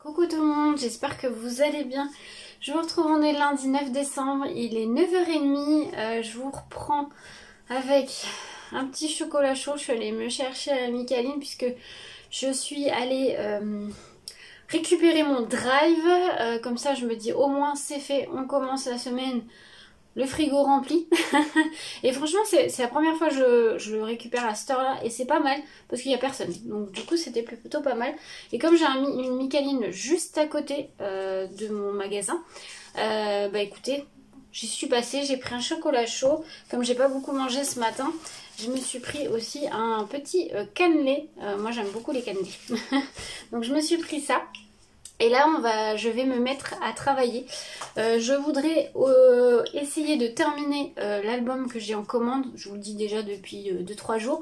Coucou tout le monde, j'espère que vous allez bien. Je vous retrouve, on est lundi 9 décembre, il est 9h30, je vous reprends avec un petit chocolat chaud. Je suis allée me chercher à la Micaline puisque je suis allée récupérer mon drive. Comme ça je me dis au moins c'est fait, on commence la semaine. Le frigo rempli. Et franchement c'est la première fois que je le récupère à cette heure là et c'est pas mal parce qu'il n'y a personne, donc du coup c'était plutôt pas mal. Et comme j'ai une Micaline juste à côté de mon magasin, bah écoutez, j'y suis passée, j'ai pris un chocolat chaud. Comme j'ai pas beaucoup mangé ce matin, je me suis pris aussi un petit cannelé. Moi j'aime beaucoup les cannelés. Donc je me suis pris ça. Et là je vais me mettre à travailler. Je voudrais essayer de terminer l'album que j'ai en commande. Je vous le dis déjà depuis 2-3 jours.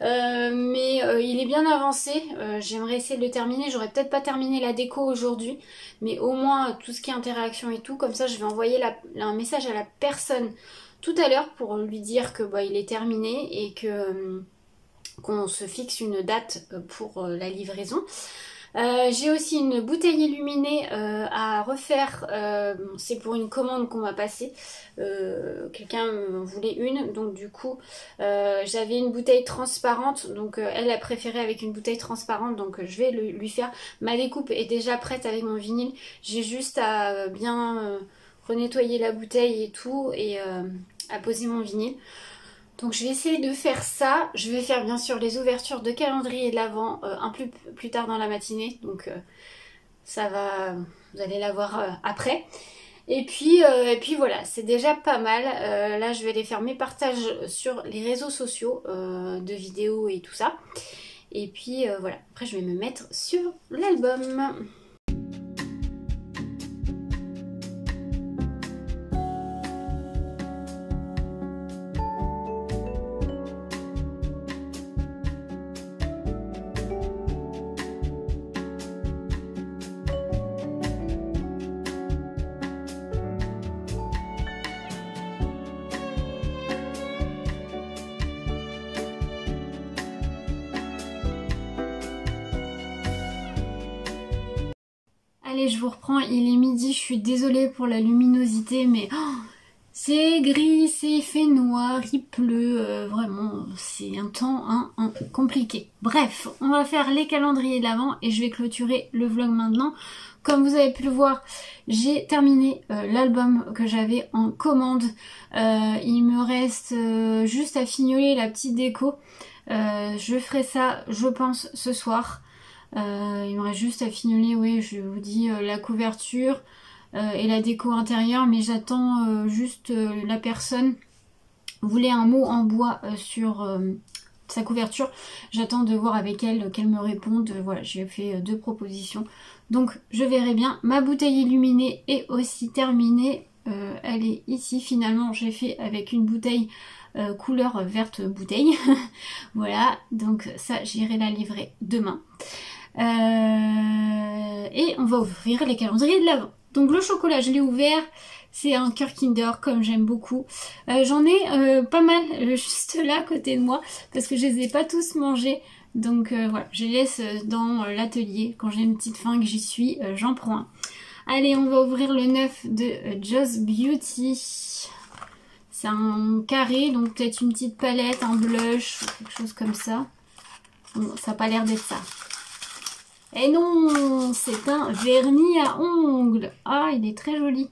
Mais il est bien avancé. J'aimerais essayer de le terminer. J'aurais peut-être pas terminé la déco aujourd'hui. Mais au moins tout ce qui est interaction et tout. Comme ça je vais envoyer un message à la personne tout à l'heure pour lui dire que il est terminé. Et que qu'on se fixe une date pour la livraison. J'ai aussi une bouteille illuminée à refaire, c'est pour une commande qu'on m'a passée, quelqu'un en voulait une, donc du coup j'avais une bouteille transparente, donc elle a préféré avec une bouteille transparente, donc je vais lui faire. Ma découpe est déjà prête avec mon vinyle, j'ai juste à bien renettoyer la bouteille et tout, et à poser mon vinyle. Donc je vais essayer de faire ça. Je vais faire bien sûr les ouvertures de calendrier de l'Avent un peu plus tard dans la matinée. Donc ça va, vous allez la voir après. Et puis voilà, c'est déjà pas mal. Là je vais aller faire mes partages sur les réseaux sociaux de vidéos et tout ça. Et puis voilà, après je vais me mettre sur l'album. Allez, je vous reprends, il est midi, je suis désolée pour la luminosité, mais c'est gris, c'est fait noir, il pleut, vraiment, c'est un temps compliqué. Bref, on va faire les calendriers de l'Avent et je vais clôturer le vlog maintenant. Comme vous avez pu le voir, j'ai terminé l'album que j'avais en commande. Il me reste juste à fignoler la petite déco. Je ferai ça, je pense, ce soir. Il me reste juste à fignoler, oui, je vous dis, la couverture et la déco intérieure, mais j'attends juste la personne voulait un mot en bois sur sa couverture. J'attends de voir avec elle qu'elle me réponde. Voilà, j'ai fait 2 propositions, donc je verrai bien. Ma bouteille illuminée est aussi terminée, elle est ici. Finalement j'ai fait avec une bouteille couleur verte bouteille. Voilà, donc ça j'irai la livrer demain. Et on va ouvrir les calendriers de l'Avent. Donc le chocolat je l'ai ouvert, c'est un cœur Kinder comme j'aime beaucoup. J'en ai pas mal juste là à côté de moi parce que je les ai pas tous mangés. Donc voilà, je les laisse dans l'atelier. Quand j'ai une petite faim que j'y suis, j'en prends un. Allez, on va ouvrir le 9 de Just Beauty. C'est un carré, donc peut-être une petite palette, un blush, quelque chose comme ça. Bon, ça n'a pas l'air d'être ça. Et non, c'est un vernis à ongles. Ah, il est très joli.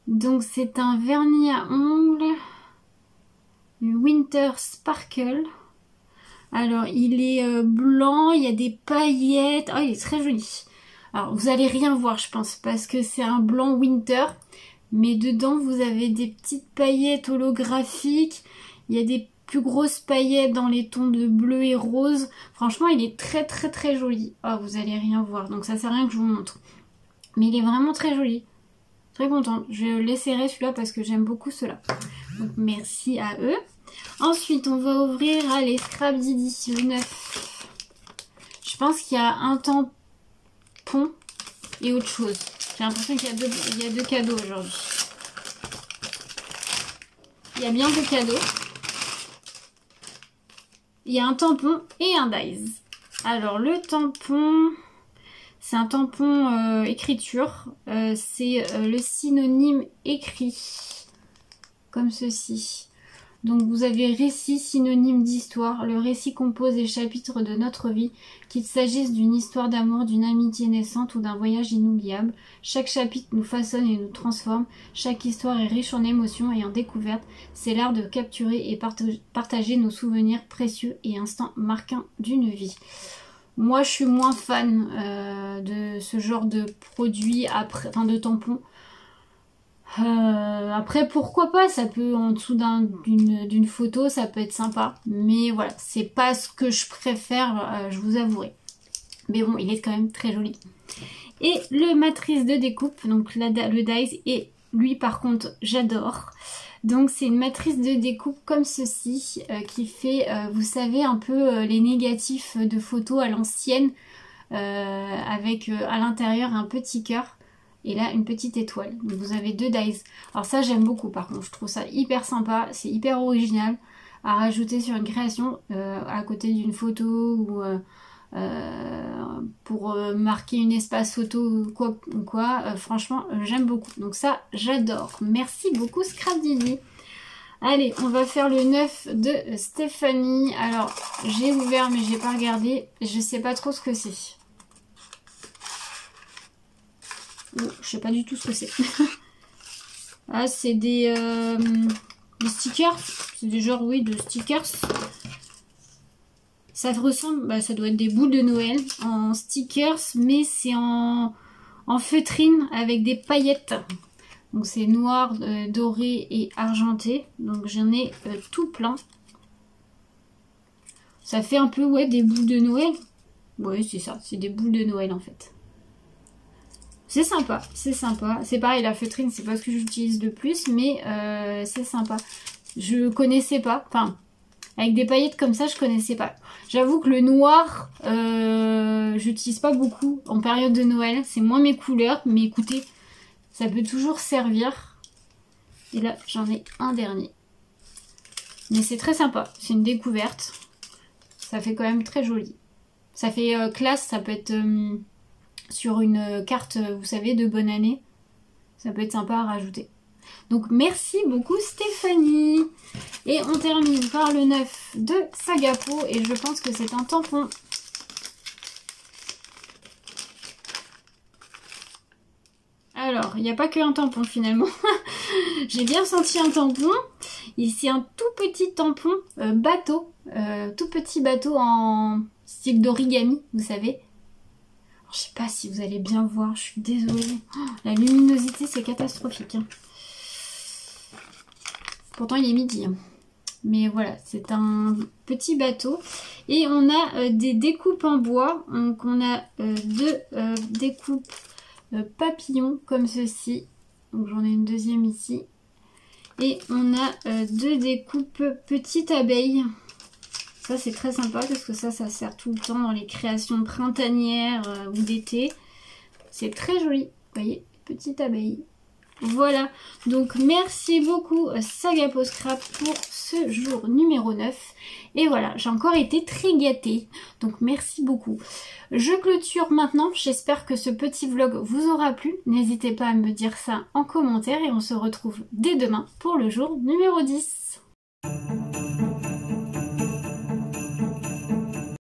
Donc c'est un vernis à ongles Winter Sparkle. Alors il est blanc, il y a des paillettes. Ah, il est très joli. Alors vous allez rien voir je pense parce que c'est un blanc winter. Mais dedans vous avez des petites paillettes holographiques. Il y a des plus grosses paillettes dans les tons de bleu et rose. Franchement il est très très très joli. Ah, vous allez rien voir donc ça sert à rien que je vous montre. Mais il est vraiment très joli. Très contente. Je l'essaierai celui-là parce que j'aime beaucoup ceux-là. Donc merci à eux. Ensuite on va ouvrir les Scrap d'ici le 9. Je pense qu'il y a un tampon et autre chose. J'ai l'impression qu'il y a deux cadeaux aujourd'hui. Il y a bien 2 cadeaux. Il y a un tampon et un dies. Alors le tampon, c'est un tampon écriture. C'est le synonyme écrit, comme ceci. Donc vous avez récit, synonyme d'histoire. Le récit compose les chapitres de notre vie, qu'il s'agisse d'une histoire d'amour, d'une amitié naissante ou d'un voyage inoubliable. Chaque chapitre nous façonne et nous transforme. Chaque histoire est riche en émotions et en découvertes. C'est l'art de capturer et partager nos souvenirs précieux et instants marquants d'une vie. Moi je suis moins fan de ce genre de produit, de tampons. Après pourquoi pas, ça peut en dessous d'une photo, ça peut être sympa, mais voilà, c'est pas ce que je préfère, je vous avouerai, mais bon, il est quand même très joli. Et le matrice de découpe, donc le dies, et lui par contre j'adore. Donc c'est une matrice de découpe comme ceci, qui fait, vous savez, un peu les négatifs de photos à l'ancienne, avec à l'intérieur un petit cœur. Et là, une petite étoile. Donc vous avez 2 dies. Alors ça, j'aime beaucoup par contre. Je trouve ça hyper sympa. C'est hyper original à rajouter sur une création à côté d'une photo ou pour marquer une espace photo ou quoi. Franchement, j'aime beaucoup. Donc ça, j'adore. Merci beaucoup Scrap Didi. Allez, on va faire le 9 de Stéphanie. Alors, j'ai ouvert mais j'ai pas regardé. Je sais pas trop ce que c'est. Je sais pas du tout ce que c'est. Ah, c'est des stickers. C'est du genre, oui, de stickers. Ça ressemble, ça doit être des boules de Noël en stickers, mais c'est en feutrine avec des paillettes. Donc c'est noir, doré et argenté. Donc j'en ai tout plein. Ça fait un peu, ouais, des boules de Noël. Oui, c'est ça, c'est des boules de Noël en fait. C'est sympa, c'est sympa. C'est pareil, la feutrine, c'est pas ce que j'utilise le plus, mais c'est sympa. Je connaissais pas, enfin, avec des paillettes comme ça, je connaissais pas. J'avoue que le noir, j'utilise pas beaucoup en période de Noël. C'est moins mes couleurs, mais écoutez, ça peut toujours servir. Et là, j'en ai un dernier. Mais c'est très sympa, c'est une découverte. Ça fait quand même très joli. Ça fait classe, ça peut être... sur une carte, vous savez, de bonne année. Ça peut être sympa à rajouter. Donc merci beaucoup Stéphanie. Et on termine par le 9 de Sagapo. Et je pense que c'est un tampon. Alors, il n'y a pas que un tampon finalement. J'ai bien senti un tampon. Ici un tout petit tampon bateau. Tout petit bateau en style d'origami, vous savez. Je sais pas si vous allez bien voir, je suis désolée. Oh, la luminosité, c'est catastrophique. Hein. Pourtant, il est midi. Hein. Mais voilà, c'est un petit bateau. Et on a des découpes en bois. Donc, on a 2 découpes papillons comme ceci. Donc, j'en ai une deuxième ici. Et on a 2 découpes petites abeilles. Ça c'est très sympa parce que ça sert tout le temps dans les créations printanières ou d'été. C'est très joli. Vous voyez, petite abeille. Voilà. Donc merci beaucoup Sagapo Scrap pour ce jour numéro 9. Et voilà, j'ai encore été très gâtée. Donc merci beaucoup. Je clôture maintenant. J'espère que ce petit vlog vous aura plu. N'hésitez pas à me dire ça en commentaire et on se retrouve dès demain pour le jour numéro 10.